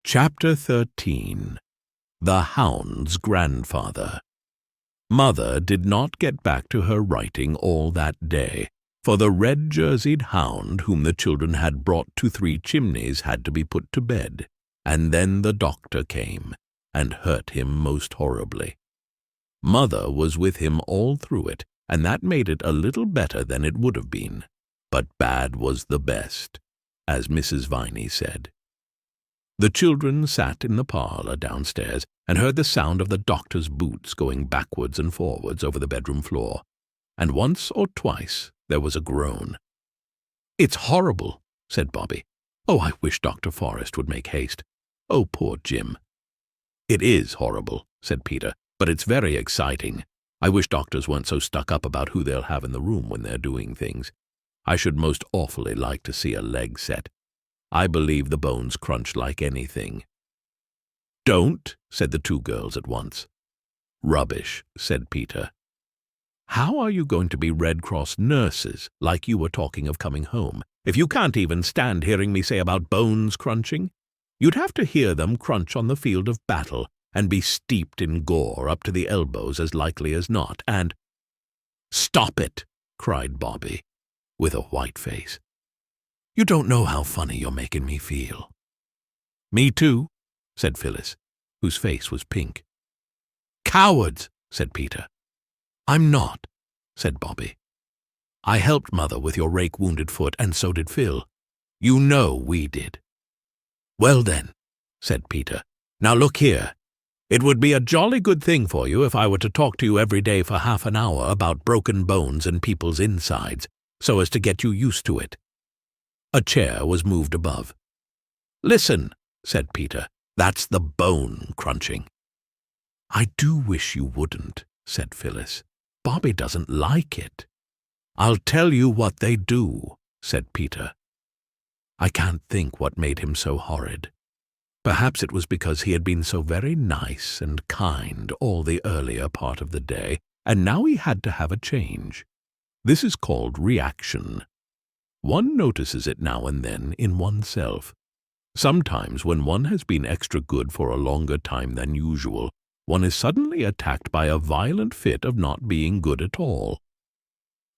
Chapter 13. The Hound's Grandfather. Mother did not get back to her writing all that day, for the red-jerseyed hound whom the children had brought to Three Chimneys had to be put to bed, and then the doctor came, and hurt him most horribly. Mother was with him all through it, and that made it a little better than it would have been, but bad was the best, as Mrs. Viney said. The children sat in the parlor downstairs and heard the sound of the doctor's boots going backwards and forwards over the bedroom floor, and once or twice there was a groan. "It's horrible," said Bobby. "Oh, I wish Dr. Forrest would make haste. Oh, poor Jim." "It is horrible," said Peter, "but it's very exciting. I wish doctors weren't so stuck up about who they'll have in the room when they're doing things. I should most awfully like to see a leg set. I believe the bones crunch like anything." "Don't," said the two girls at once. "Rubbish," said Peter. "How are you going to be Red Cross nurses, like you were talking of coming home, if you can't even stand hearing me say about bones crunching? You'd have to hear them crunch on the field of battle and be steeped in gore up to the elbows as likely as not, and—" "Stop it!" cried Bobby, with a white face. "You don't know how funny you're making me feel." "Me too," said Phyllis, whose face was pink. "Cowards," said Peter. "I'm not," said Bobby. "I helped Mother with your rake-wounded foot, and so did Phil. You know we did." "Well then," said Peter, "now look here. It would be a jolly good thing for you if I were to talk to you every day for half an hour about broken bones and people's insides, so as to get you used to it." A chair was moved above. "Listen," said Peter, "that's the bone crunching." "I do wish you wouldn't," said Phyllis. "Bobby doesn't like it." "I'll tell you what they do," said Peter. I can't think what made him so horrid. Perhaps it was because he had been so very nice and kind all the earlier part of the day, and now he had to have a change. This is called reaction. One notices it now and then in oneself. Sometimes when one has been extra good for a longer time than usual, one is suddenly attacked by a violent fit of not being good at all.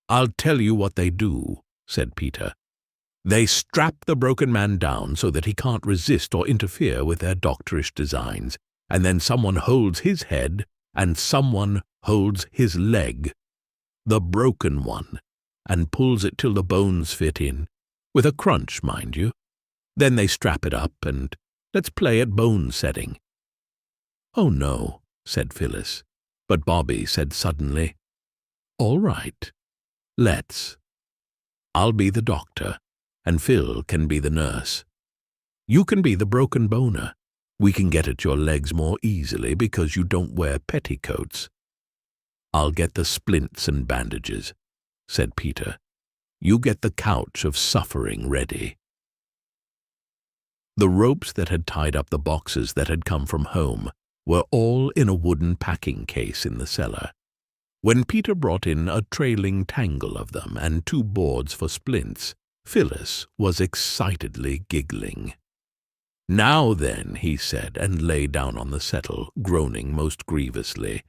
"I'll tell you what they do," said Peter. "They strap the broken man down so that he can't resist or interfere with their doctorish designs, and then someone holds his head and someone holds his leg, the broken one, and pulls it till the bones fit in, with a crunch, mind you. Then they strap it up, and let's play at bone setting." "Oh, no," said Phyllis, but Bobby said suddenly, "All right, let's. I'll be the doctor, and Phil can be the nurse. You can be the broken boner. We can get at your legs more easily because you don't wear petticoats." "I'll get the splints and bandages," said Peter. "You get the couch of suffering ready." The ropes that had tied up the boxes that had come from home were all in a wooden packing case in the cellar. When Peter brought in a trailing tangle of them and 2 boards for splints, Phyllis was excitedly giggling. "Now then," he said, and lay down on the settle, groaning most grievously.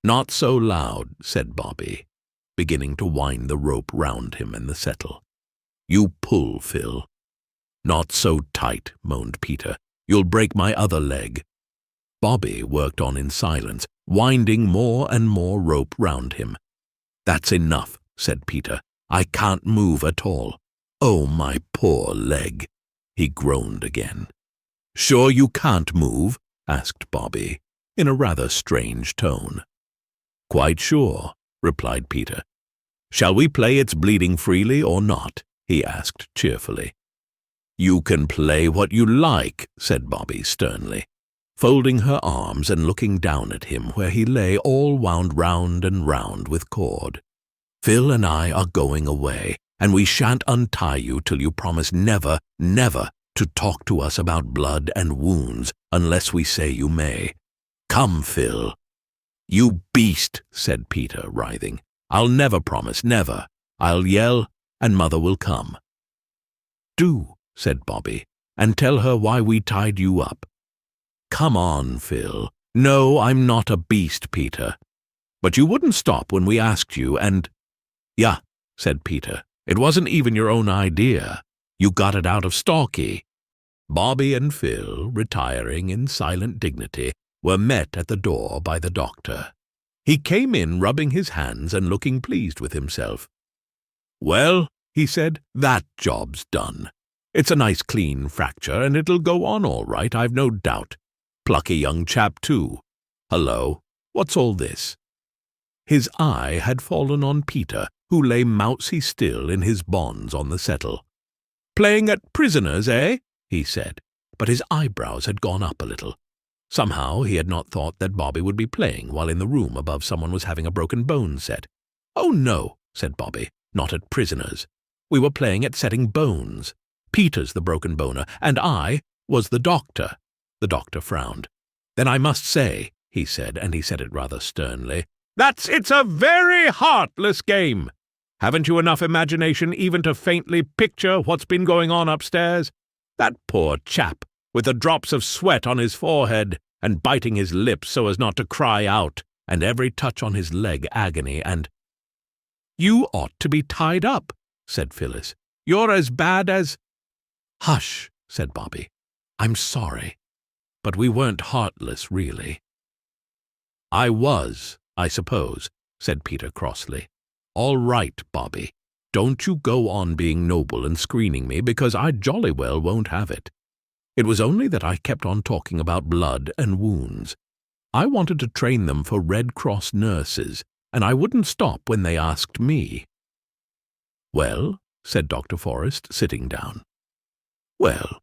"Not so loud," said Bobby, beginning to wind the rope round him and the settle. "You pull, Phil." "Not so tight," moaned Peter. "You'll break my other leg." Bobby worked on in silence, winding more and more rope round him. "That's enough," said Peter. "I can't move at all. Oh, my poor leg." He groaned again. "Sure you can't move?" asked Bobby, in a rather strange tone. "Quite sure," replied Peter. "Shall we play It's Bleeding Freely or not?" he asked cheerfully. "You can play what you like," said Bobby sternly, folding her arms and looking down at him where he lay all wound round and round with cord. "Phil and I are going away, and we shan't untie you till you promise never, never to talk to us about blood and wounds unless we say you may. Come, Phil." "You beast," said Peter, writhing. "I'll never promise, never. I'll yell, and Mother will come." "Do," said Bobby, "and tell her why we tied you up. come on, Phil. No, I'm not a beast, Peter. But you wouldn't stop when we asked you, and—" "Yeah," said Peter. "It wasn't even your own idea. You got it out of Stalky." Bobby and Phil, retiring in silent dignity, were met at the door by the doctor. He came in rubbing his hands and looking pleased with himself. "Well," he said, "that job's done. It's a nice clean fracture, and it'll go on all right, I've no doubt. Plucky young chap, too. Hullo, what's all this?" His eye had fallen on Peter, who lay mousy still in his bonds on the settle. "Playing at prisoners, eh?" he said, but his eyebrows had gone up a little. Somehow he had not thought that Bobby would be playing while in the room above someone was having a broken bone set. "Oh, no," said Bobby, "not at prisoners. We were playing at setting bones. Peter's the broken boner, and I was the doctor." The doctor frowned. "Then I must say," he said, and he said it rather sternly, "it's a very heartless game. Haven't you enough imagination even to faintly picture what's been going on upstairs? That poor chap, with the drops of sweat on his forehead, and biting his lips so as not to cry out, and every touch on his leg agony, and—" "You ought to be tied up," said Phyllis. "You're as bad as—" "Hush," said Bobby. "I'm sorry, but we weren't heartless, really." "I was, I suppose," said Peter crossly. "All right, Bobby. Don't you go on being noble and screening me, because I jolly well won't have it. It was only that I kept on talking about blood and wounds. I wanted to train them for Red Cross nurses, and I wouldn't stop when they asked me." "Well," said Dr. Forrest, sitting down. "Well,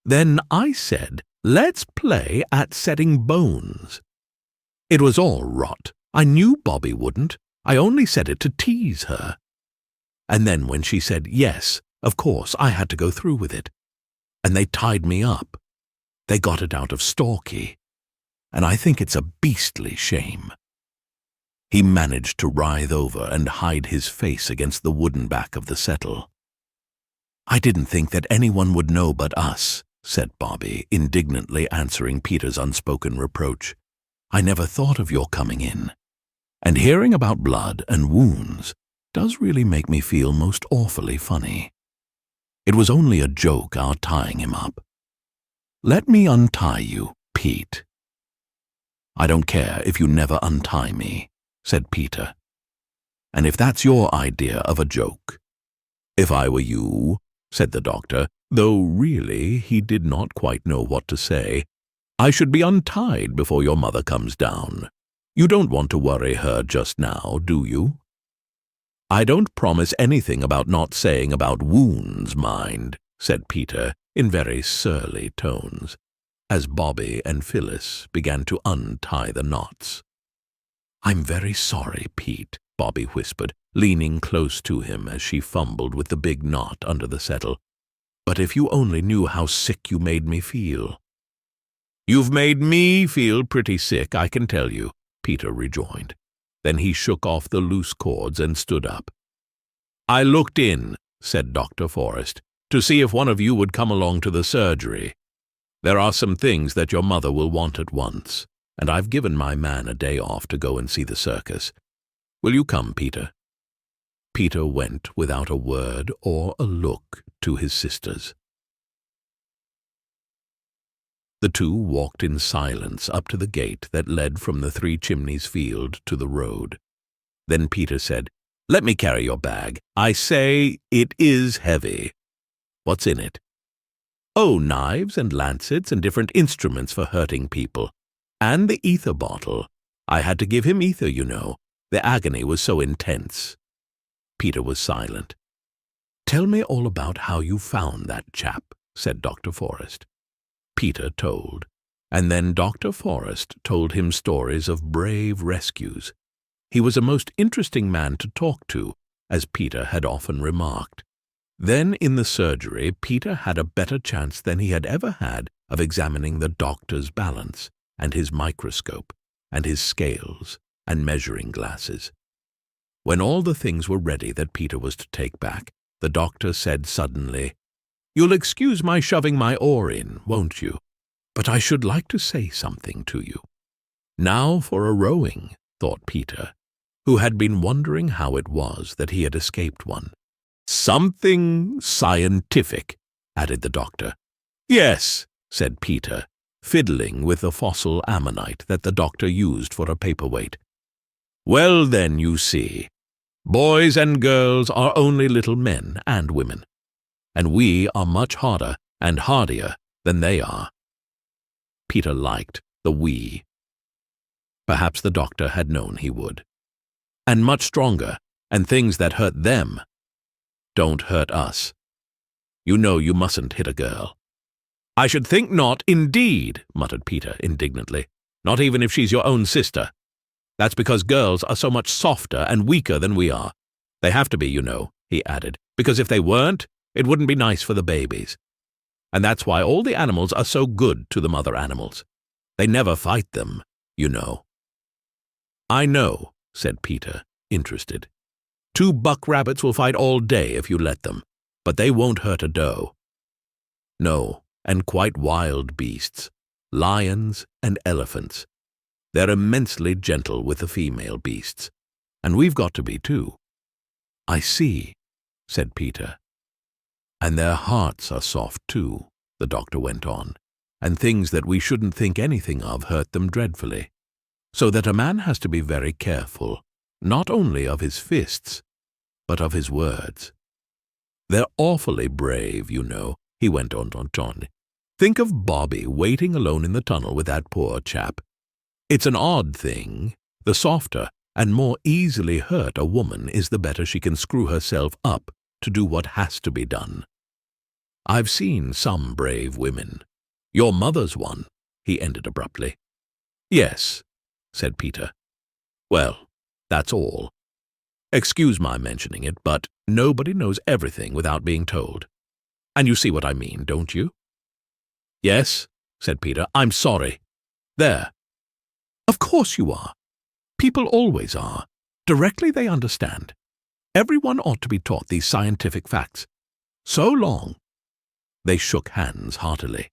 then I said, let's play at setting bones. It was all rot. I knew Bobby wouldn't. I only said it to tease her. And then when she said yes, of course I had to go through with it. And they tied me up. They got it out of Stalky. And I think it's a beastly shame." He managed to writhe over and hide his face against the wooden back of the settle. "I didn't think that anyone would know but us," said Bobby, indignantly answering Peter's unspoken reproach. "I never thought of your coming in. And hearing about blood and wounds does really make me feel most awfully funny. It was only a joke, our tying him up. Let me untie you, Pete." "I don't care if you never untie me," said Peter. "And if that's your idea of a joke." "If I were you," said the doctor, though really he did not quite know what to say, "I should be untied before your mother comes down. You don't want to worry her just now, do you?" "I don't promise anything about not saying about wounds, mind," said Peter in very surly tones, as Bobby and Phyllis began to untie the knots. "I'm very sorry, Pete," Bobby whispered, leaning close to him as she fumbled with the big knot under the settle. "But if you only knew how sick you made me feel." "You've made me feel pretty sick, I can tell you," Peter rejoined. Then he shook off the loose cords and stood up. "I looked in," said Dr. Forrest, "to see if one of you would come along to the surgery. There are some things that your mother will want at once, and I've given my man a day off to go and see the circus. Will you come, Peter?" Peter went without a word or a look to his sisters. The two walked in silence up to the gate that led from the Three Chimneys field to the road. Then Peter said, "Let me carry your bag. I say, it is heavy. What's in it?" "Oh, knives and lancets and different instruments for hurting people. And the ether bottle. I had to give him ether, you know. The agony was so intense." Peter was silent. "Tell me all about how you found that chap," said Dr. Forrest. Peter told, and then Dr. Forrest told him stories of brave rescues. He was a most interesting man to talk to, as Peter had often remarked. Then in the surgery, Peter had a better chance than he had ever had of examining the doctor's balance, and his microscope, and his scales, and measuring glasses. When all the things were ready that Peter was to take back, the doctor said suddenly, "You'll excuse my shoving my oar in, won't you? But I should like to say something to you. Now for a rowing, thought Peter, who had been wondering how it was that he had escaped one. Something scientific, added the doctor. Yes, said Peter, fiddling with the fossil ammonite that the doctor used for a paperweight. Well then, you see, boys and girls are only little men and women, and we are much harder and hardier than they are. Peter liked the we. Perhaps the doctor had known he would. And much stronger, and things that hurt them don't hurt us. You know you mustn't hit a girl. I should think not, indeed, muttered Peter indignantly. Not even if she's your own sister. That's because girls are so much softer and weaker than we are. They have to be, you know, he added, because if they weren't, it wouldn't be nice for the babies. And that's why all the animals are so good to the mother animals. They never fight them, you know. I know, said Peter, interested. 2 buck rabbits will fight all day if you let them, but they won't hurt a doe. No, and quite wild beasts, lions and elephants. They're immensely gentle with the female beasts, and we've got to be too. I see, said Peter. And their hearts are soft too, the doctor went on, and things that we shouldn't think anything of hurt them dreadfully. So that a man has to be very careful, not only of his fists, but of his words. They're awfully brave, you know, he went on to John. Think of Bobby waiting alone in the tunnel with that poor chap. It's an odd thing. The softer and more easily hurt a woman is, the better she can screw herself up to do what has to be done. I've seen some brave women. Your mother's one, he ended abruptly. Yes, said Peter. Well, that's all. Excuse my mentioning it, but nobody knows everything without being told. And you see what I mean, don't you? Yes, said Peter. I'm sorry. There. Of course you are. People always are. Directly they understand. Everyone ought to be taught these scientific facts. So long. They shook hands heartily.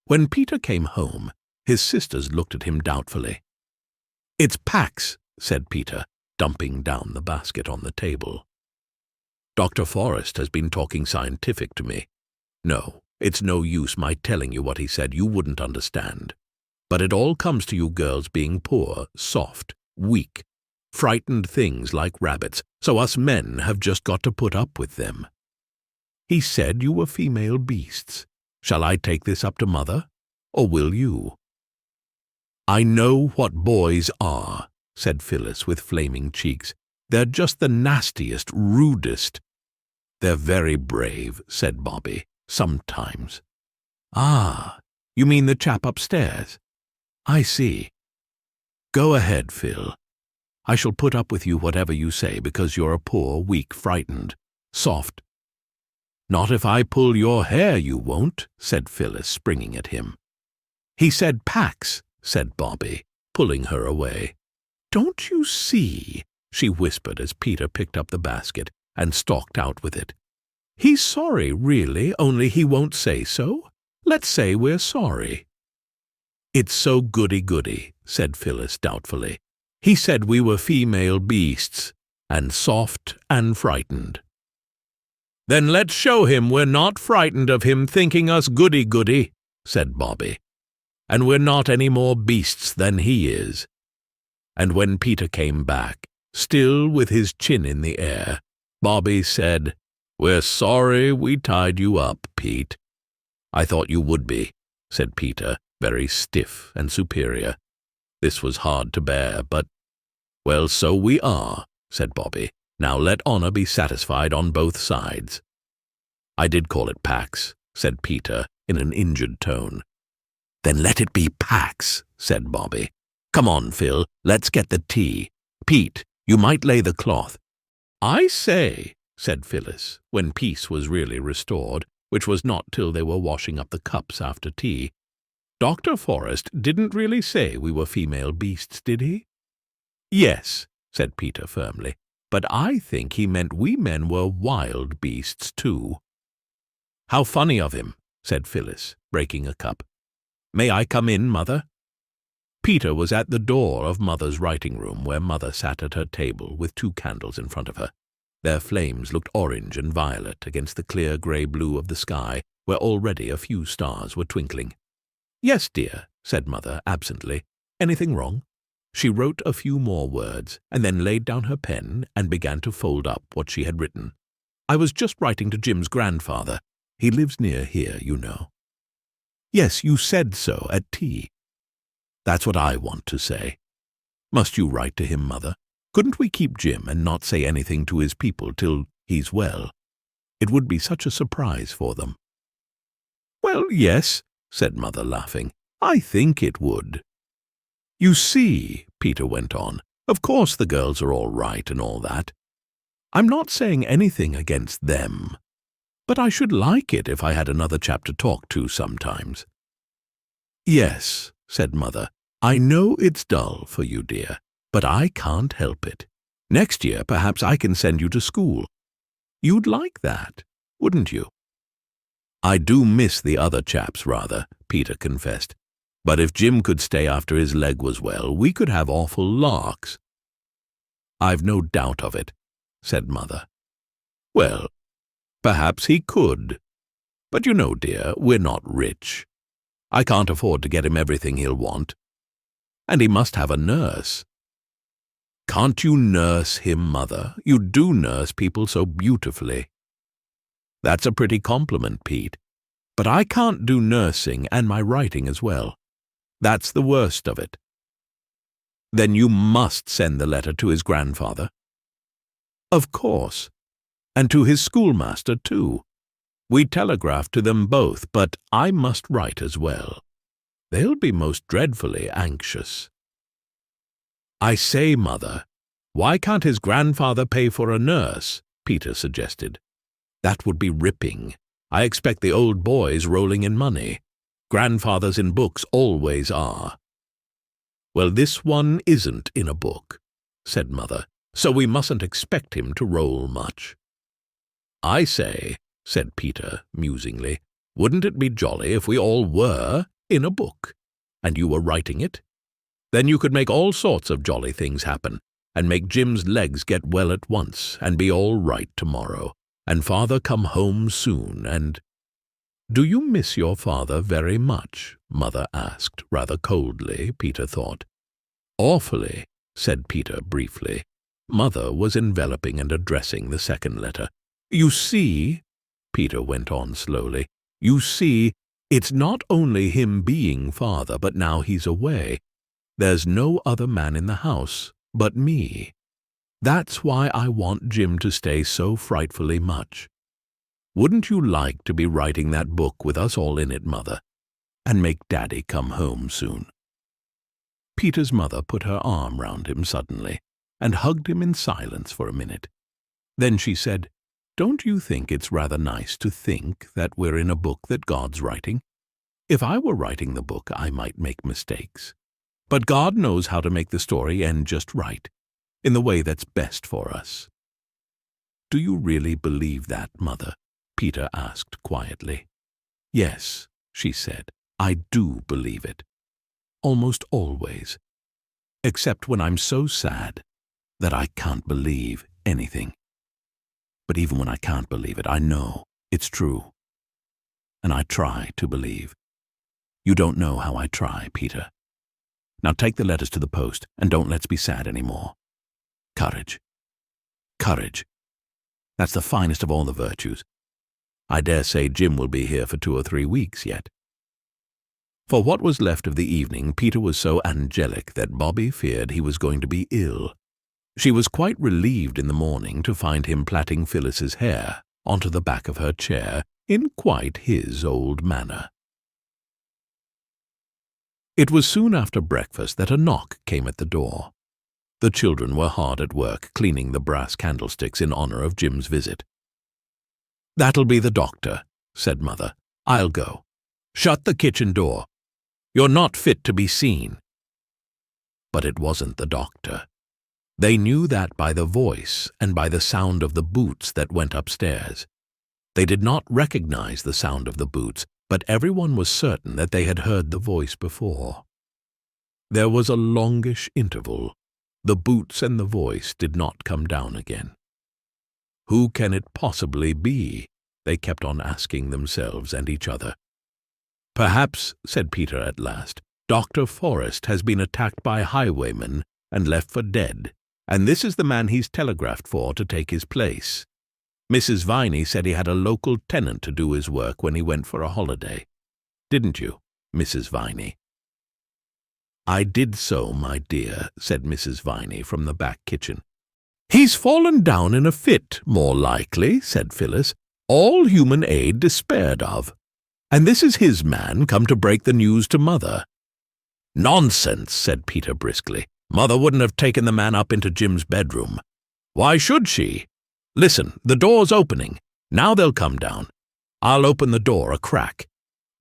When Peter came home, his sisters looked at him doubtfully. It's Pax, said Peter, dumping down the basket on the table. Dr. Forrest has been talking scientific to me. No, it's no use my telling you what he said. You wouldn't understand. But it all comes to you girls being poor, soft, weak, frightened things like rabbits, so us men have just got to put up with them. He said you were female beasts. Shall I take this up to Mother, or will you? I know what boys are, said Phyllis with flaming cheeks. They're just the nastiest, rudest. They're very brave, said Bobby, sometimes. Ah, you mean the chap upstairs? I see. Go ahead, Phil. I shall put up with you whatever you say because you're a poor, weak, frightened, soft. Not if I pull your hair, you won't, said Phyllis, springing at him. He said Pax, said Bobby, pulling her away. Don't you see, she whispered as Peter picked up the basket and stalked out with it. He's sorry, really, only he won't say so. Let's say we're sorry. It's so goody-goody, said Phyllis doubtfully. He said we were female beasts, and soft and frightened. Then let's show him we're not frightened of him thinking us goody-goody, said Bobby. And we're not any more beasts than he is. And when Peter came back, still with his chin in the air, Bobby said, We're sorry we tied you up, Pete. I thought you would be, said Peter, very stiff and superior. This was hard to bear, but, well, so we are, said Bobby. Now let honor be satisfied on both sides. I did call it Pax, said Peter in an injured tone. Then let it be Pax, said Bobby. Come on, Phil, let's get the tea. Pete, you might lay the cloth. I say, said Phyllis, when peace was really restored, which was not till they were washing up the cups after tea. Dr. Forrest didn't really say we were female beasts, did he? Yes, said Peter firmly, but I think he meant we men were wild beasts too. How funny of him, said Phyllis, breaking a cup. "May I come in, Mother?" Peter was at the door of Mother's writing room, where Mother sat at her table with 2 candles in front of her. Their flames looked orange and violet against the clear grey-blue of the sky, where already a few stars were twinkling. "Yes, dear," said Mother absently. "Anything wrong?" She wrote a few more words, and then laid down her pen and began to fold up what she had written. "I was just writing to Jim's grandfather. He lives near here, you know." "Yes, you said so at tea." "That's what I want to say. Must you write to him, Mother? Couldn't we keep Jim and not say anything to his people till he's well? It would be such a surprise for them." "Well, yes," said Mother, laughing. "I think it would." "You see," Peter went on, "of course the girls are all right and all that. I'm not saying anything against them, but I should like it if I had another chap to talk to sometimes." "Yes," said Mother, "I know it's dull for you, dear, but I can't help it. Next year perhaps I can send you to school. You'd like that, wouldn't you?" "I do miss the other chaps rather," Peter confessed. "But if Jim could stay after his leg was well, we could have awful larks." "I've no doubt of it," said Mother. "Well, perhaps he could. But you know, dear, we're not rich. I can't afford to get him everything he'll want. And he must have a nurse." "Can't you nurse him, Mother? You do nurse people so beautifully." "That's a pretty compliment, Pete. But I can't do nursing and my writing as well. That's the worst of it." "Then you must send the letter to his grandfather." "Of course. And to his schoolmaster, too. We telegraphed to them both, but I must write as well. They'll be most dreadfully anxious." "I say, Mother, why can't his grandfather pay for a nurse?" Peter suggested. "That would be ripping. I expect the old boy's rolling in money. Grandfathers in books always are." "Well, this one isn't in a book," said Mother, "so we mustn't expect him to roll much." "I say," said Peter musingly, "wouldn't it be jolly if we all were in a book, and you were writing it? Then you could make all sorts of jolly things happen, and make Jim's legs get well at once, and be all right tomorrow, and Father come home soon, and—" "Do you miss your father very much?" Mother asked, rather coldly, Peter thought. "Awfully," said Peter briefly. Mother was enveloping and addressing the second letter. "You see," Peter went on slowly, "you see, it's not only him being father, but now he's away. There's no other man in the house but me. That's why I want Jim to stay so frightfully much. Wouldn't you like to be writing that book with us all in it, Mother, and make Daddy come home soon?" Peter's mother put her arm round him suddenly and hugged him in silence for a minute. Then she said, "Don't you think it's rather nice to think that we're in a book that God's writing? If I were writing the book, I might make mistakes. But God knows how to make the story end just right, in the way that's best for us." "Do you really believe that, Mother?" Peter asked quietly. "Yes," she said, "I do believe it. Almost always. Except when I'm so sad that I can't believe anything. But even when I can't believe it, I know it's true. And I try to believe. You don't know how I try, Peter. Now take the letters to the post, and don't let's be sad any more. Courage. Courage. That's the finest of all the virtues. I dare say Jim will be here for 2 or 3 weeks yet." For what was left of the evening, Peter was so angelic that Bobby feared he was going to be ill. She was quite relieved in the morning to find him plaiting Phyllis's hair onto the back of her chair in quite his old manner. It was soon after breakfast that a knock came at the door. The children were hard at work cleaning the brass candlesticks in honor of Jim's visit. "That'll be the doctor," said Mother. "I'll go. Shut the kitchen door. You're not fit to be seen." But it wasn't the doctor. They knew that by the voice and by the sound of the boots that went upstairs. They did not recognize the sound of the boots, but everyone was certain that they had heard the voice before. There was a longish interval. The boots and the voice did not come down again. Who can it possibly be? They kept on asking themselves and each other. Perhaps, said Peter at last, Dr. Forrest has been attacked by highwaymen and left for dead, and this is the man he's telegraphed for to take his place. Mrs. Viney said he had a local tenant to do his work when he went for a holiday. Didn't you, Mrs. Viney? I did so, my dear, said Mrs. Viney from the back kitchen. He's fallen down in a fit, more likely, said Phyllis. All human aid despaired of. And this is his man come to break the news to Mother. Nonsense, said Peter briskly. Mother wouldn't have taken the man up into Jim's bedroom. Why should she? Listen, the door's opening. Now they'll come down. I'll open the door a crack.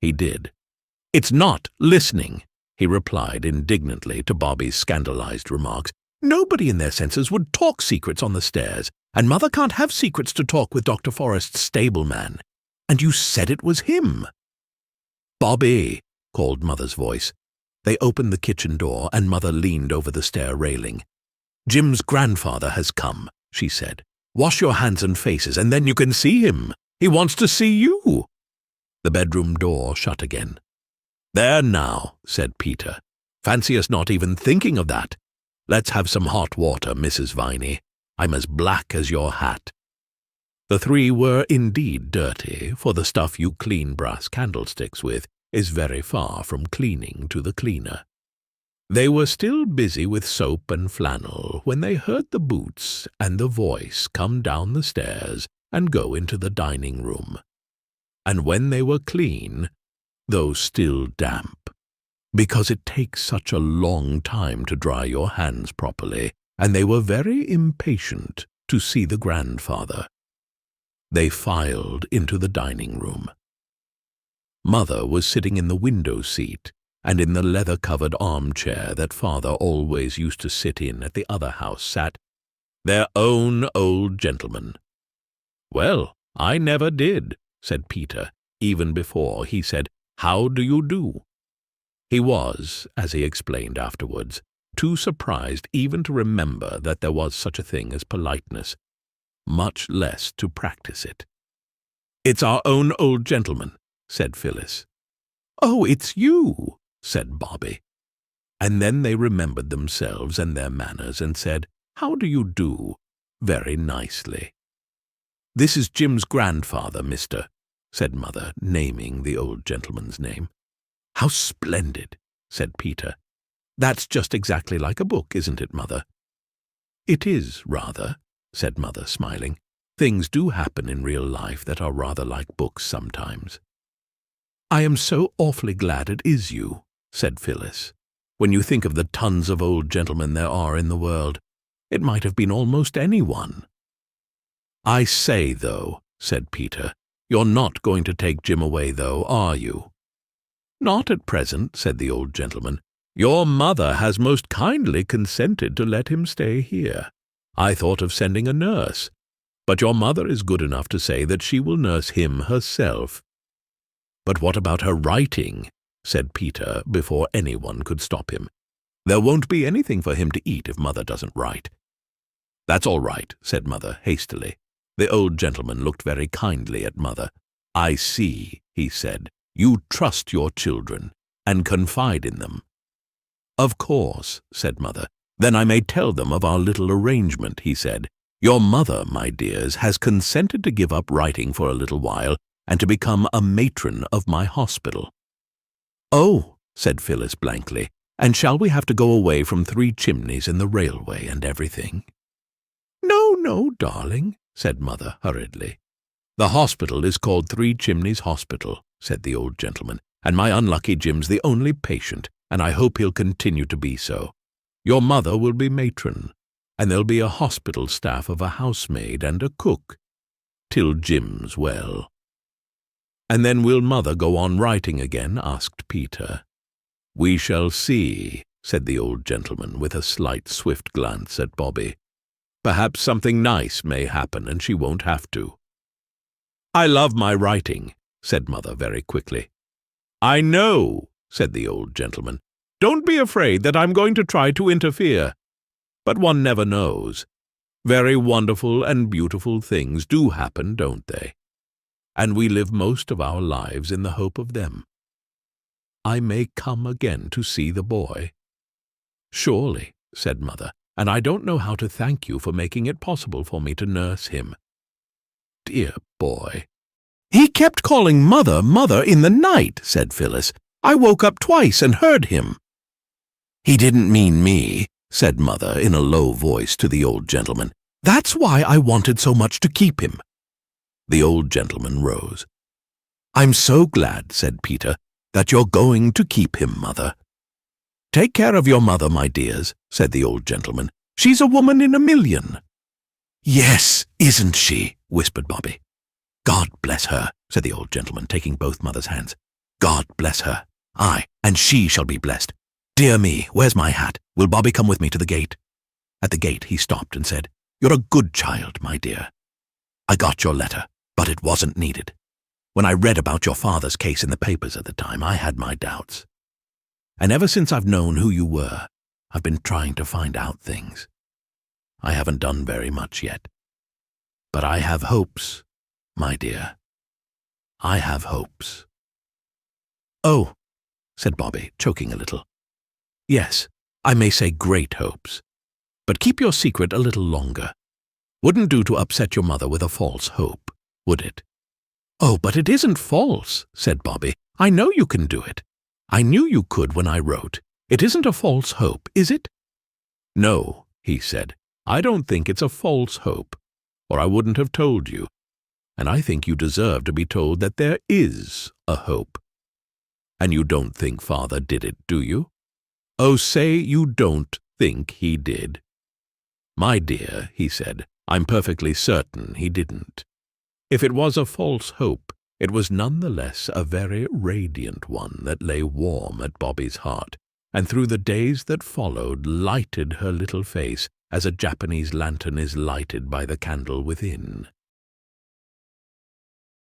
He did. It's not listening, he replied indignantly to Bobby's scandalized remarks. Nobody in their senses would talk secrets on the stairs, and Mother can't have secrets to talk with Dr. Forrest's stableman. And you said it was him. Bobby, called Mother's voice. They opened the kitchen door, and Mother leaned over the stair railing. Jim's grandfather has come, she said. Wash your hands and faces, and then you can see him. He wants to see you. The bedroom door shut again. There now, said Peter. Fancy us not even thinking of that. Let's have some hot water, Mrs. Viney. I'm as black as your hat. The three were indeed dirty, for the stuff you clean brass candlesticks with is very far from cleaning to the cleaner. They were still busy with soap and flannel when they heard the boots and the voice come down the stairs and go into the dining room. And when they were clean, though still damp, because it takes such a long time to dry your hands properly, and they were very impatient to see the grandfather, they filed into the dining room. Mother was sitting in the window seat, and in the leather-covered armchair that Father always used to sit in at the other house sat their own old gentleman. Well, I never did, said Peter, even before he said, How do you do? He was, as he explained afterwards, too surprised even to remember that there was such a thing as politeness, much less to practice it. It's our own old gentleman, said Phyllis. Oh, it's you, said Bobby. And then they remembered themselves and their manners and said, How do you do? Very nicely. This is Jim's grandfather, mister, said Mother, naming the old gentleman's name. How splendid, said Peter. That's just exactly like a book, isn't it, Mother? It is, rather, said Mother, smiling. Things do happen in real life that are rather like books sometimes. I am so awfully glad it is you, said Phyllis. When you think of the tons of old gentlemen there are in the world, it might have been almost anyone. I say, though, said Peter, you're not going to take Jim away, though, are you? Not at present, said the old gentleman. Your mother has most kindly consented to let him stay here. I thought of sending a nurse, but your mother is good enough to say that she will nurse him herself. But what about her writing? Said Peter before anyone could stop him. There won't be anything for him to eat if Mother doesn't write. That's all right, said Mother hastily. The old gentleman looked very kindly at Mother. I see, he said. You trust your children and confide in them. Of course, said Mother. Then I may tell them of our little arrangement, he said. Your mother, my dears, has consented to give up writing for a little while and to become a matron of my hospital. Oh, said Phyllis blankly, and shall we have to go away from Three Chimneys and the railway and everything? No, no, darling, said Mother hurriedly. The hospital is called Three Chimneys Hospital, said the old gentleman, and my unlucky Jim's the only patient, and I hope he'll continue to be so. Your mother will be matron, and there'll be a hospital staff of a housemaid and a cook, till Jim's well. And then will Mother go on writing again? Asked Peter. We shall see, said the old gentleman with a slight swift glance at Bobby. Perhaps something nice may happen and she won't have to. I love my writing, said Mother very quickly. "I know," said the old gentleman. "Don't be afraid that I'm going to try to interfere. But one never knows. Very wonderful and beautiful things do happen, don't they? And we live most of our lives in the hope of them. I may come again to see the boy." "Surely," said Mother, "and I don't know how to thank you for making it possible for me to nurse him." "Dear boy." "He kept calling Mother, Mother in the night," said Phyllis. "I woke up twice and heard him." "He didn't mean me," said Mother in a low voice to the old gentleman. "That's why I wanted so much to keep him." The old gentleman rose. "I'm so glad," said Peter, "that you're going to keep him, Mother." "Take care of your mother, my dears," said the old gentleman. "She's a woman in a million." "Yes, isn't she?" whispered Bobby. "God bless her," said the old gentleman, taking both Mother's hands. "God bless her. Aye, and she shall be blessed. Dear me, where's my hat? Will Bobby come with me to the gate?" At the gate he stopped and said, "You're a good child, my dear. I got your letter, but it wasn't needed. When I read about your father's case in the papers at the time, I had my doubts. And ever since I've known who you were, I've been trying to find out things. I haven't done very much yet. But I have hopes, my dear. I have hopes." "Oh," said Bobby, choking a little. "Yes, I may say great hopes. But keep your secret a little longer. Wouldn't do to upset your mother with a false hope, would it?" "Oh, but it isn't false," said Bobby. "I know you can do it. I knew you could when I wrote. It isn't a false hope, is it?" "No," he said. "I don't think it's a false hope, or I wouldn't have told you. And I think you deserve to be told that there is a hope. And you don't think Father did it, do you? Oh, say you don't think he did." "My dear," he said, "I'm perfectly certain he didn't. If it was a false hope, it was none the less a very radiant one that lay warm at Bobby's heart, and through the days that followed lighted her little face as a Japanese lantern is lighted by the candle within.